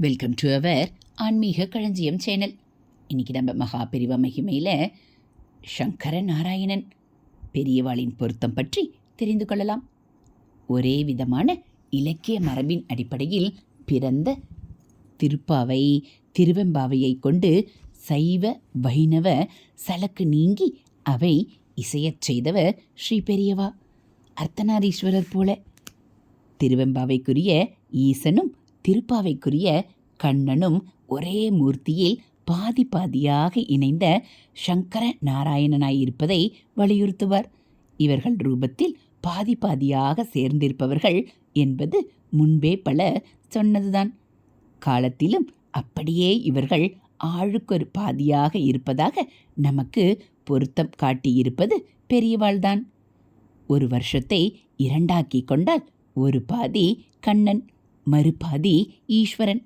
Welcome to our ஆன்மீக களஞ்சியம் channel. இன்றைக்கி நம்ம மகாபெரிவா மகிமையில் சங்கர நாராயணன் பெரியவாளின் பொருத்தம் பற்றி தெரிந்து கொள்ளலாம். ஒரே விதமான இலக்கிய மரபின் அடிப்படையில் பிறந்த திருப்பாவை திருவெம்பாவையை கொண்டு சைவ வைணவ சலக்கு நீங்கி அவை இசையச் செய்தவர் ஸ்ரீ பெரியவா. அர்த்தநாரீஸ்வரர் போல திருவெம்பாவைக்குரிய ஈசனும் திருப்பாவைக்குரிய கண்ணனும் ஒரே மூர்த்தியில் பாதி பாதியாக இணைந்த சங்கர நாராயணனாயிருப்பதை வலியுறுத்துவார். இவர்கள் ரூபத்தில் பாதி பாதியாக சேர்ந்திருப்பவர்கள் என்பது முன்பே பல சொன்னதுதான். காலத்திலும் அப்படியே இவர்கள் ஆளுக்கொரு பாதியாக இருப்பதாக நமக்கு பொருத்தம் காட்டியிருப்பது பெரியவாள்தான். ஒரு வருஷத்தை இரண்டாக்கி கொண்டால் ஒரு பாதி கண்ணன், மறுபாதி ஈஸ்வரன்.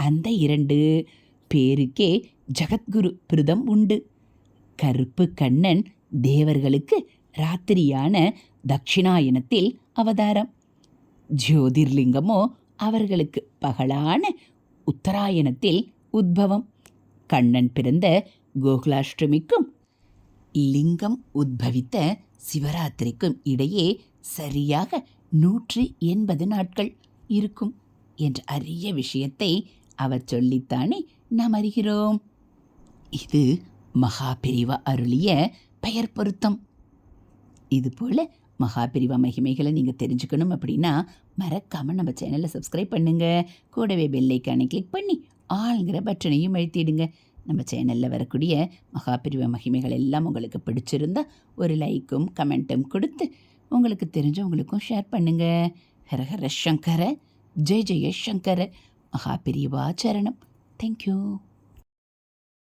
அந்த இரண்டு பேருக்கே ஜகத்குரு பிரதம் உண்டு. கருப்பு கண்ணன் தேவர்களுக்கு ராத்திரியான தட்சிணாயனத்தில் அவதாரம். ஜோதிர்லிங்கமோ அவர்களுக்கு பகலான உத்தராயணத்தில் உத்பவம். கண்ணன் பிறந்த கோகுலாஷ்டமிக்கும் லிங்கம் உத்பவித்த சிவராத்திரிக்கும் இடையே சரியாக 180 நாட்கள் இருக்கும் என்ற அரிய விஷயத்தை அவர் சொல்லித்தானே நாம் அறிகிறோம். இது மகாபெரிவா அருளிய பெயர் பொருத்தம். இதுபோல் மகாபெரிவா மகிமைகளை நீங்கள் தெரிஞ்சுக்கணும் அப்படின்னா மறக்காமல் நம்ம சேனலை சப்ஸ்கிரைப் பண்ணுங்கள். கூடவே பெல்லைக்கானை கிளிக் பண்ணி ஆளுங்கிற பட்டனையும் அழுத்திடுங்க. நம்ம சேனலில் வரக்கூடிய மகாபெரிவா மகிமைகள் எல்லாம் உங்களுக்கு பிடிச்சிருந்தா ஒரு லைக்கும் கமெண்ட்டும் கொடுத்து உங்களுக்கு தெரிஞ்சவங்களுக்கும் ஷேர் பண்ணுங்கள். ஹரஹர சங்கர, ஜெய ஜெய சங்கர, மகாபெரிவா சரணம். தேங்க்யூ.